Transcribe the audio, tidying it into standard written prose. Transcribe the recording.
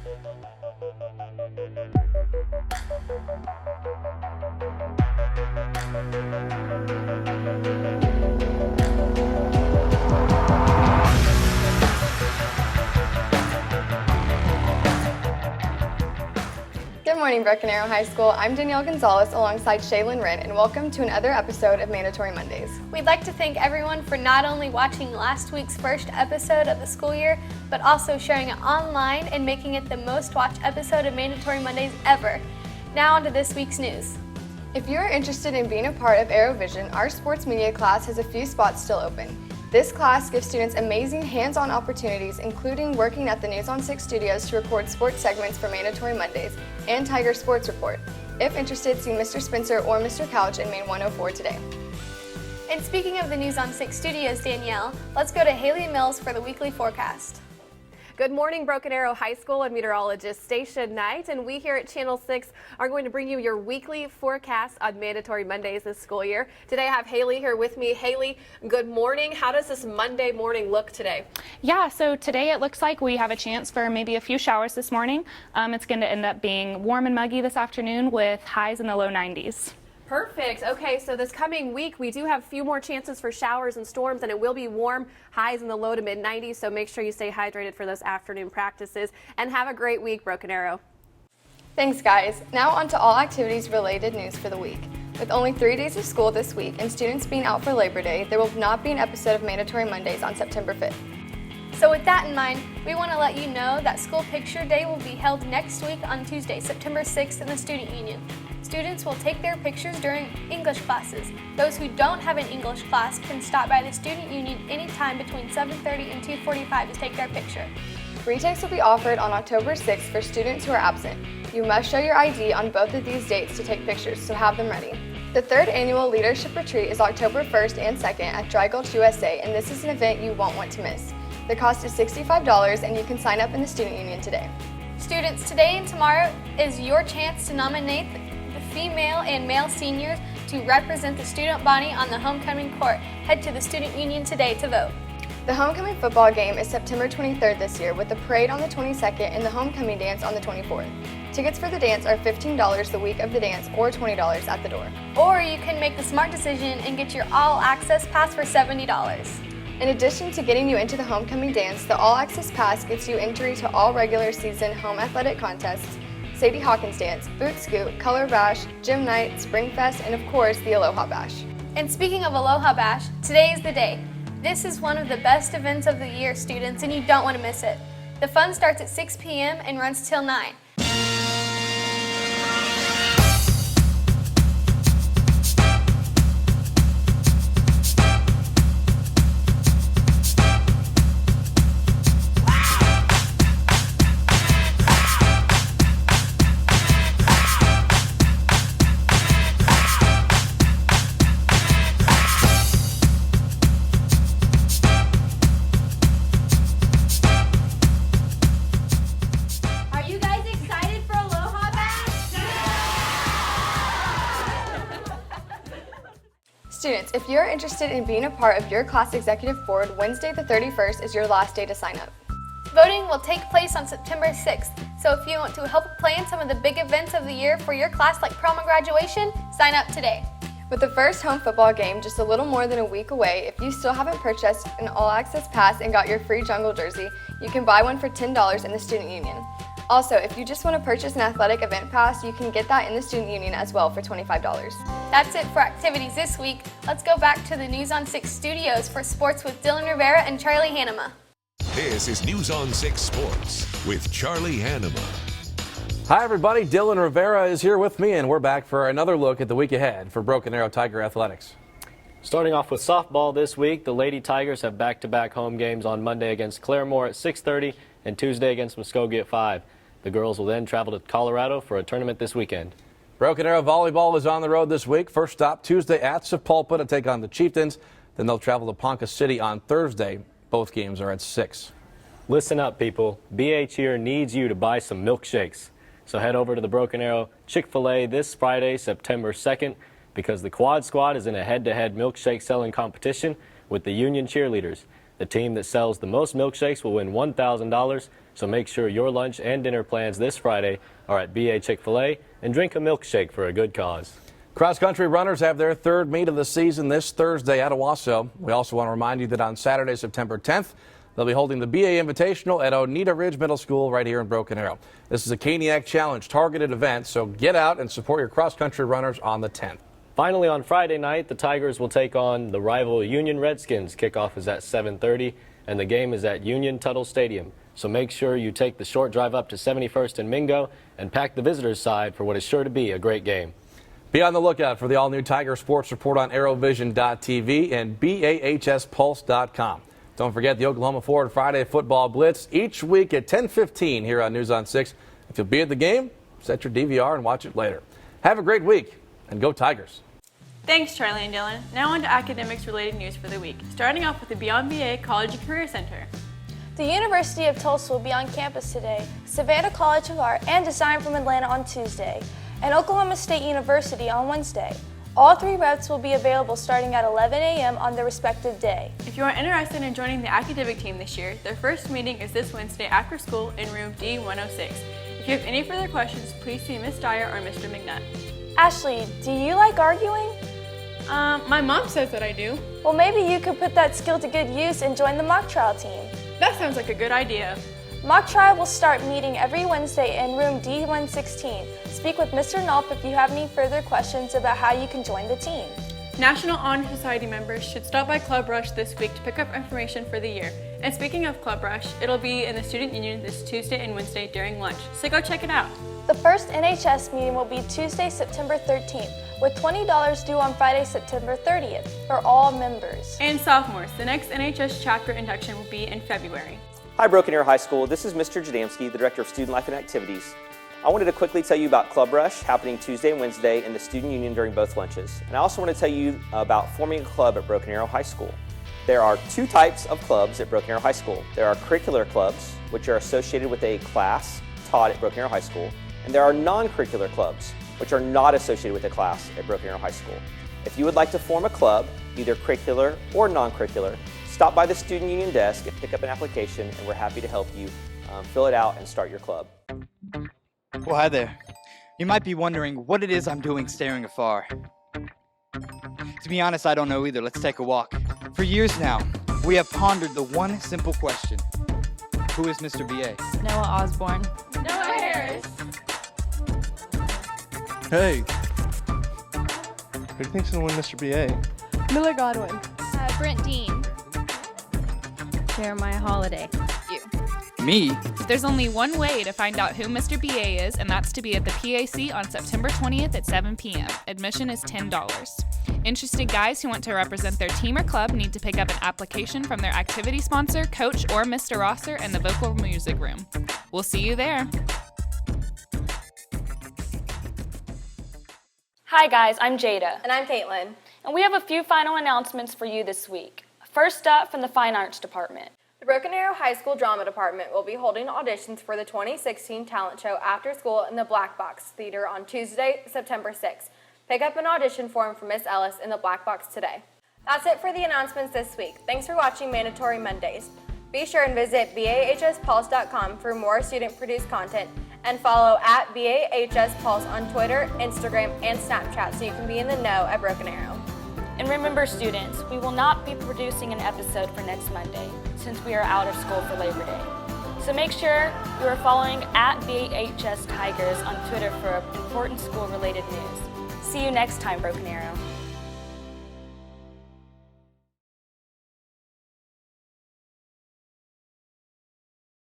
Good morning, Broken Arrow High School. I'm Danielle Gonzalez alongside Shaylin Wren, and welcome to another episode of Mandatory Mondays. We'd like to thank everyone for not only watching last week's first episode of the school year, but also sharing it online and making it the most watched episode of Mandatory Mondays ever. Now on to this week's news. If you are interested in being a part of AeroVision, our sports media class has a few spots still open. This class gives students amazing hands-on opportunities, including working at the News on 6 studios to record sports segments for Mandatory Mondays and Tiger Sports Report. If interested, see Mr. Spencer or Mr. Couch in Main 104 today. And speaking of the News on 6 studios, Danielle, let's go to Haley Mills for the weekly forecast. Good morning, Broken Arrow High School and meteorologist Station Knight, and we here at Channel 6 are going to bring you your weekly forecast on Mandatory Mondays this school year. Today I have Haley here with me. Haley, good morning. How does this Monday morning look today? Yeah, so today it looks like we have a chance for maybe a few showers this morning. It's going to end up being warm and muggy this afternoon with highs in the low 90s. Perfect. Okay, so this coming week we do have a few more chances for showers and storms, and it will be warm, highs in the low to mid 90s, so make sure you stay hydrated for those afternoon practices, and have a great week, Broken Arrow. Thanks, guys. Now on to all activities related news for the week. With only 3 days of school this week and students being out for Labor Day, there will not be an episode of Mandatory Mondays on September 5th. So with that in mind, we want to let you know that School Picture Day will be held next week on Tuesday, September 6th in the Student Union. Students will take their pictures during English classes. Those who don't have an English class can stop by the Student Union anytime between 7:30 and 2:45 to take their picture. Retakes will be offered on October 6th for students who are absent. You must show your ID on both of these dates to take pictures, so have them ready. The third annual Leadership Retreat is October 1st and 2nd at Dry Gulch, USA, and this is an event you won't want to miss. The cost is $65 and you can sign up in the Student Union today. Students, today and tomorrow is your chance to nominate the female and male seniors to represent the student body on the homecoming court. Head to the Student Union today to vote. The homecoming football game is September 23rd this year with the parade on the 22nd and the homecoming dance on the 24th. Tickets for the dance are $15 the week of the dance or $20 at the door. Or you can make the smart decision and get your all-access pass for $70. In addition to getting you into the homecoming dance, the All Access Pass gets you entry to all regular season home athletic contests, Sadie Hawkins Dance, Boot Scoot, Color Bash, Gym Night, Spring Fest, and of course the Aloha Bash. And speaking of Aloha Bash, today is the day. This is one of the best events of the year, students, and you don't want to miss it. The fun starts at 6 p.m. and runs till 9. Students, if you're interested in being a part of your class executive board, Wednesday the 31st is your last day to sign up. Voting will take place on September 6th, so if you want to help plan some of the big events of the year for your class like prom and graduation, sign up today. With the first home football game just a little more than a week away, if you still haven't purchased an all-access pass and got your free jungle jersey, you can buy one for $10 in the Student Union. Also, if you just want to purchase an athletic event pass, you can get that in the Student Union as well for $25. That's it for activities this week. Let's go back to the News on 6 studios for sports with Dylan Rivera and Charlie Hanema. This is News on 6 Sports with Charlie Hanema. Hi everybody, Dylan Rivera is here with me and we're back for another look at the week ahead for Broken Arrow Tiger Athletics. Starting off with softball this week, the Lady Tigers have back-to-back home games on Monday against Claremore at 6:30 and Tuesday against Muskogee at 5. The girls will then travel to Colorado for a tournament this weekend. Broken Arrow Volleyball is on the road this week. First stop Tuesday at Sapulpa to take on the Chieftains. Then they'll travel to Ponca City on Thursday. Both games are at 6. Listen up, people. BH here needs you to buy some milkshakes. So head over to the Broken Arrow Chick-fil-A this Friday, September 2nd, because the Quad Squad is in a head-to-head milkshake selling competition with the Union Cheerleaders. The team that sells the most milkshakes will win $1,000, so make sure your lunch and dinner plans this Friday are at BA Chick-fil-A and drink a milkshake for a good cause. Cross-country runners have their third meet of the season this Thursday at Owasso. We also want to remind you that on Saturday, September 10th, they'll be holding the BA Invitational at Oneida Ridge Middle School right here in Broken Arrow. This is a Caniac Challenge targeted event, so get out and support your cross-country runners on the 10th. Finally, on Friday night, the Tigers will take on the rival Union Redskins. Kickoff is at 7:30, and the game is at Union Tuttle Stadium. So make sure you take the short drive up to 71st and Mingo and pack the visitors' side for what is sure to be a great game. Be on the lookout for the all-new Tiger Sports Report on ArrowVision.tv and BAHSPulse.com. Don't forget the Oklahoma Forward Friday Football Blitz each week at 10:15 here on News on 6. If you'll be at the game, set your DVR and watch it later. Have a great week, and go Tigers. Thanks, Charlie and Dylan. Now on to academics-related news for the week, starting off with the Beyond BA College and Career Center. The University of Tulsa will be on campus today, Savannah College of Art and Design from Atlanta on Tuesday, and Oklahoma State University on Wednesday. All three routes will be available starting at 11 a.m. on their respective day. If you are interested in joining the academic team this year, their first meeting is this Wednesday after school in room D106. If you have any further questions, please see Ms. Dyer or Mr. McNutt. Ashley, do you like arguing? My mom says that I do. Well, maybe you could put that skill to good use and join the mock trial team. That sounds like a good idea. Mock trial will start meeting every Wednesday in room D116. Speak with Mr. Nulp if you have any further questions about how you can join the team. National Honor Society members should stop by Club Rush this week to pick up information for the year. And speaking of Club Rush, it'll be in the Student Union this Tuesday and Wednesday during lunch, so go check it out. The first NHS meeting will be Tuesday, September 13th, with $20 due on Friday, September 30th for all members. And sophomores, the next NHS chapter induction will be in February. Hi, Broken Arrow High School. This is Mr. Jadamski, the Director of Student Life and Activities. I wanted to quickly tell you about Club Rush happening Tuesday and Wednesday in the Student Union during both lunches. And I also want to tell you about forming a club at Broken Arrow High School. There are two types of clubs at Broken Arrow High School. There are curricular clubs, which are associated with a class taught at Broken Arrow High School. And there are non-curricular clubs, which are not associated with a class at Broken Arrow High School. If you would like to form a club, either curricular or non-curricular, stop by the Student Union desk and pick up an application, and we're happy to help you fill it out and start your club. Well, hi there. You might be wondering what it is I'm doing staring afar. To be honest, I don't know either. Let's take a walk. For years now, we have pondered the one simple question. Who is Mr. BA? Noah Osborne. Noah Harris. Hey. Who do you think's gonna win Mr. BA? Miller Godwin. Brent Dean. Jeremiah Holiday. Me? There's only one way to find out who Mr. BA is, and that's to be at the PAC on September 20th at 7 p.m. Admission is $10. Interested guys who want to represent their team or club need to pick up an application from their activity sponsor, coach, or Mr. Rosser in the vocal music room. We'll see you there. Hi guys, I'm Jada. And I'm Caitlin. And we have a few final announcements for you this week. First up, from the Fine Arts Department. The Broken Arrow High School Drama Department will be holding auditions for the 2016 talent show after school in the Black Box Theater on Tuesday, September 6th. Pick up an audition form from Miss Ellis in the Black Box today. That's it for the announcements this week. Thanks for watching Mandatory Mondays. Be sure and visit BAHSPulse.com for more student-produced content and follow at BAHSPulse on Twitter, Instagram, and Snapchat so you can be in the know at Broken Arrow. And remember students, we will not be producing an episode for next Monday since we are out of school for Labor Day. So make sure you are following at BAHS Tigers on Twitter for important school-related news. See you next time, Broken Arrow.